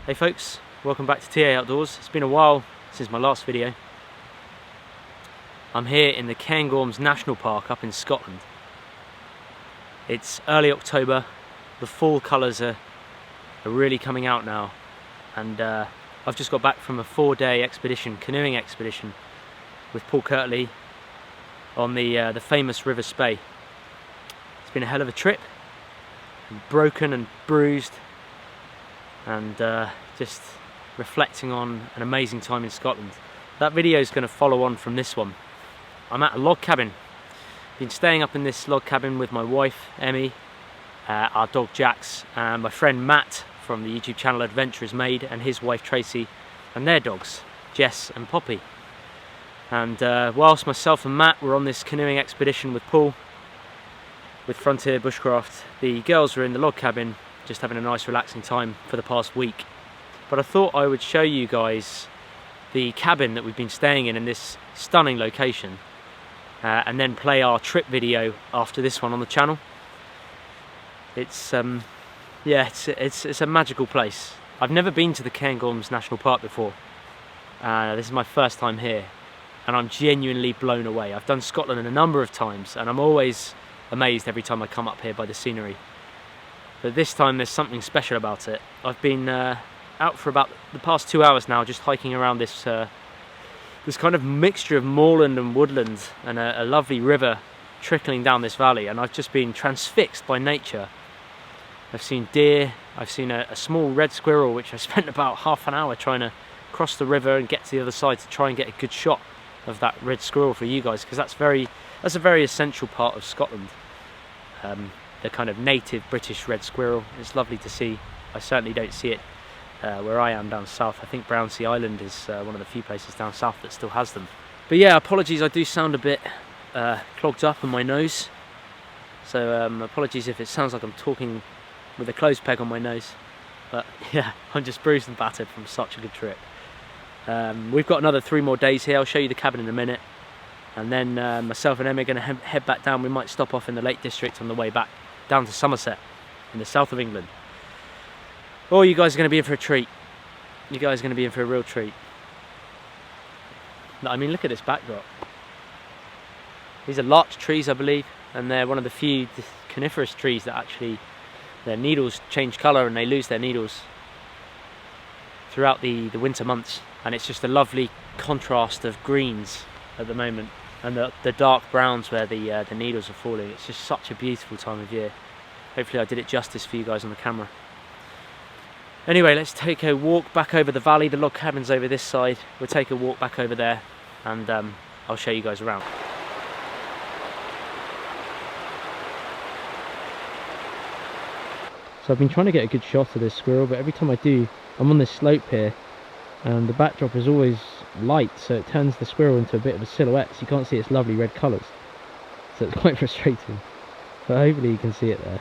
Hey folks, welcome back to TA Outdoors. It's been a while since my last video. I'm here in the Cairngorms National Park up in Scotland. It's early October, the fall colours are really coming out now, and I've just got back from a 4-day expedition, canoeing expedition with Paul Kirtley on the famous River Spey. It's been a hell of a trip, broken and bruised, and just reflecting on an amazing time in Scotland. That video is going to follow on from this one. I'm at a log cabin. Been staying up in this log cabin with my wife Emmy, our dog Jax, and my friend Matt from the YouTube channel Adventurers Made, and his wife Tracy and their dogs Jess and Poppy. And whilst myself and Matt were on this canoeing expedition with Paul with Frontier Bushcraft, the girls were in the log cabin just having a nice relaxing time for the past week. But I thought I would show you guys the cabin that we've been staying in this stunning location, and then play our trip video after this one on the channel. It's yeah, it's a magical place. I've never been to the Cairngorms National Park before. This is my first time here, and I'm genuinely blown away. I've done Scotland a number of times, and I'm always amazed every time I come up here by the scenery. But this time there's something special about it. I've been out for about the past 2 hours now, just hiking around this this kind of mixture of moorland and woodland, and a lovely river trickling down this valley, and I've just been transfixed by nature. I've seen deer, I've seen a small red squirrel, which I spent about half an hour trying to cross the river and get to the other side to try and get a good shot of that red squirrel for you guys, because that's a very essential part of Scotland. The kind of native British red squirrel. It's lovely to see. I certainly don't see it where I am down south. I think Brownsea Island is one of the few places down south that still has them. But yeah, apologies, I do sound a bit clogged up in my nose, so apologies if it sounds like I'm talking with a clothes peg on my nose, but yeah, I'm just bruised and battered from such a good trip. We've got another 3 more days here. I'll show you the cabin in a minute, and then myself and Emma are going to head back down. We might stop off in the Lake District on the way back down to Somerset in the south of England. Oh, you guys are going to be in for a treat. You guys are going to be in for a real treat. I mean, look at this backdrop. These are larch trees, I believe, and they're one of the few coniferous trees that actually their needles change colour and they lose their needles throughout the winter months, and it's just a lovely contrast of greens at the moment and the dark browns where the needles are falling. It's just such a beautiful time of year. Hopefully I did it justice for you guys on the camera. Anyway, let's take a walk back over the valley. The log cabin's over this side. We'll take a walk back over there, and I'll show you guys around. So I've been trying to get a good shot of this squirrel, but every time I do, I'm on this slope here, and the backdrop is always light, so it turns the squirrel into a bit of a silhouette, so you can't see its lovely red colours. So it's quite frustrating, but hopefully you can see it there.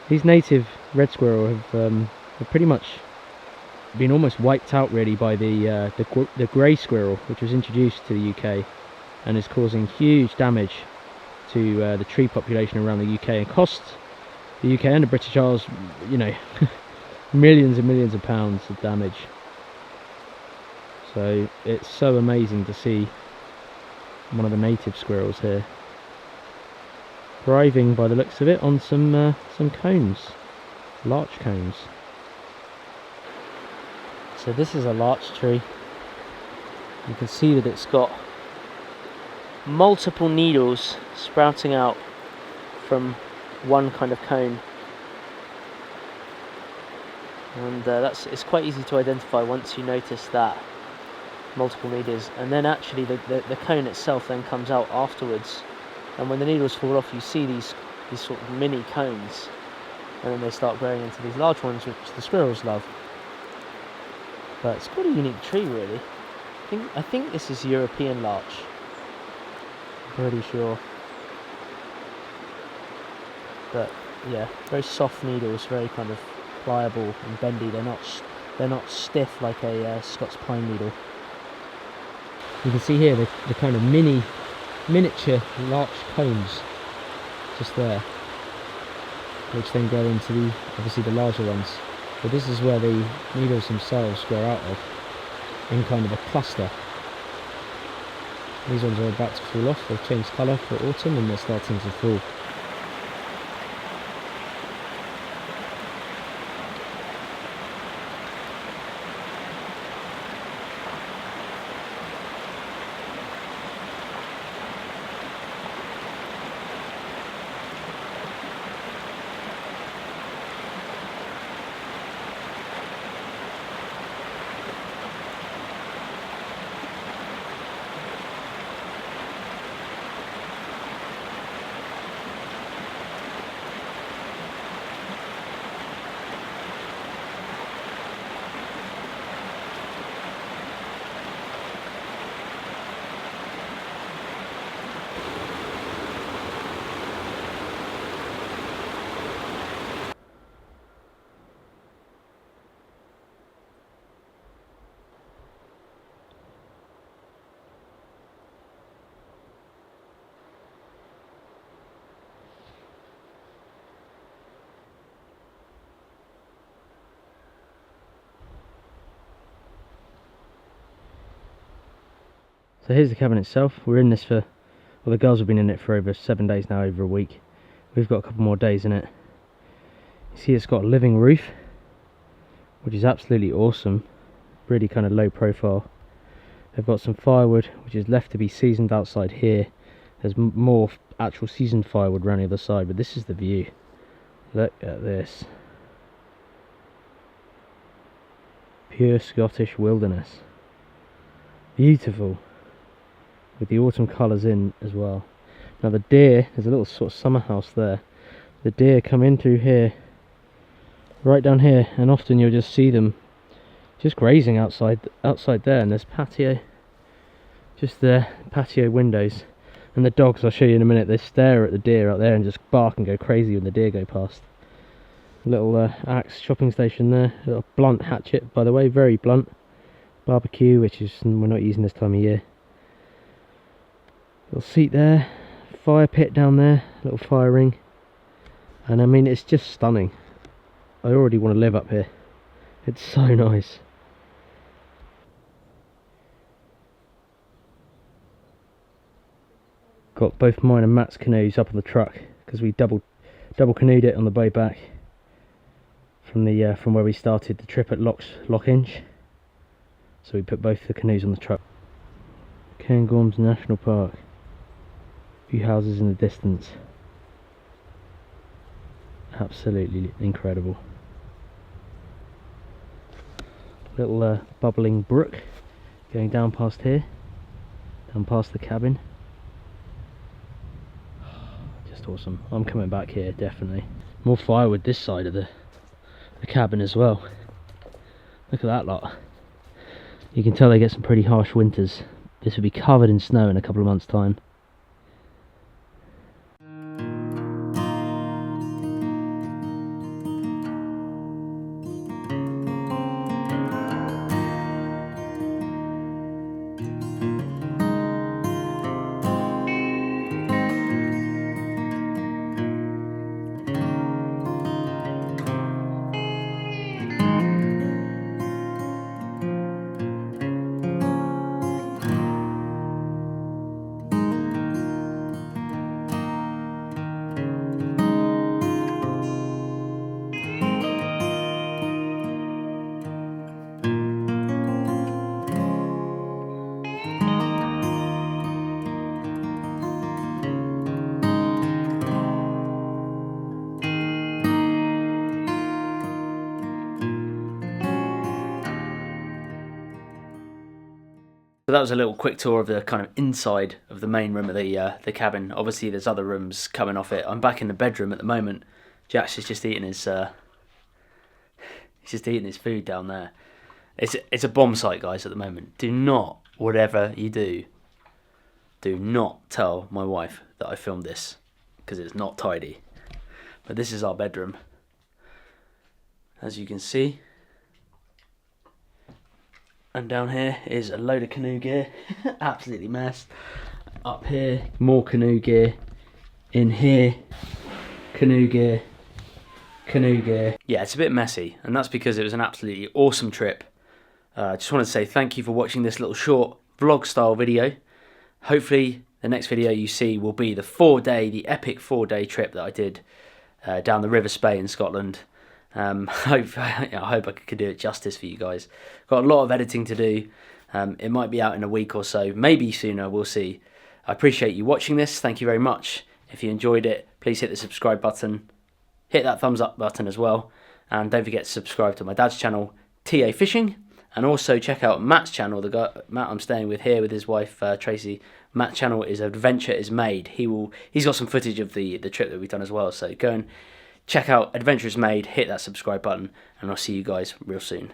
These native red squirrel have pretty much been almost wiped out really by the grey squirrel, which was introduced to the UK and is causing huge damage to the tree population around the UK, and costs the UK and the British Isles, you know, millions and millions of pounds of damage. So it's so amazing to see one of the native squirrels here thriving, by the looks of it, on some cones, larch cones. So this is a larch tree. You can see that it's got multiple needles sprouting out from one kind of cone, and it's quite easy to identify once you notice that multiple needles, and then actually the cone itself then comes out afterwards, and when the needles fall off you see these sort of mini cones, and then they start growing into these large ones, which the squirrels love. But it's quite a unique tree really. I think this is European larch, I'm pretty sure. But yeah, very soft needles, very kind of pliable and bendy. They're not stiff like a Scots pine needle. You can see here the kind of miniature larch cones just there, which then grow into obviously the larger ones. But this is where the needles themselves grow out of, in kind of a cluster. These ones are about to fall off, they've changed colour for autumn and they're starting to fall. So here's the cabin itself. We're in this for, well, the girls have been in it for over 7 days now, over a week. We've got a couple more days in it. You see it's got a living roof, which is absolutely awesome. Really kind of low profile. They've got some firewood, which is left to be seasoned outside here. There's more actual seasoned firewood around the other side, but this is the view. Look at this. Pure Scottish wilderness. Beautiful. With the autumn colours in as well. Now the deer, there's a little sort of summer house there. The deer come in through here, right down here, and often you'll just see them just grazing outside there, and there's patio, just there, patio windows. And the dogs, I'll show you in a minute, they stare at the deer out there and just bark and go crazy when the deer go past. Little axe chopping station there, a little blunt hatchet, by the way, very blunt. Barbecue, which is we're not using this time of year. Little seat there, fire pit down there, little fire ring, and I mean it's just stunning. I already want to live up here. It's so nice. Got both mine and Matt's canoes up on the truck because we double canoed it on the way back from the from where we started the trip at Loch-Inch. So we put both the canoes on the truck. Cairngorms National Park. A few houses in the distance. Absolutely incredible. Little bubbling brook going down past here, down past the cabin. Just awesome. I'm coming back here definitely. More firewood this side of the cabin as well. Look at that lot. You can tell they get some pretty harsh winters. This will be covered in snow in a couple of months' time. So that was a little quick tour of the kind of inside of the main room of the cabin. Obviously there's other rooms coming off it. I'm back in the bedroom at the moment. Jax is just eating his food down there. It's a bomb site, guys, at the moment. Do not, whatever you do not tell my wife that I filmed this, because it's not tidy. But this is our bedroom, as you can see. And down here is a load of canoe gear. Absolutely messed. Up here, more canoe gear. In here, canoe gear. canoe gear. Yeah, it's a bit messy, and that's because it was an absolutely awesome trip. Just wanted to say thank you for watching this little short vlog style video. Hopefully the next video you see will be the epic 4-day trip that I did down the River Spey in Scotland. I hope I could do it justice for you guys. Got a lot of editing to do. It might be out in a week or so, maybe sooner, we'll see. I appreciate you watching this. Thank you very much. If you enjoyed it, please hit the subscribe button. Hit that thumbs up button as well. And don't forget to subscribe to my dad's channel, TA Fishing. And also check out Matt's channel, the guy Matt I'm staying with here with his wife Tracy. Matt's channel is Adventure is Made. He's got some footage of the trip that we've done as well. So go and check out Adventure is Made, hit that subscribe button, and I'll see you guys real soon.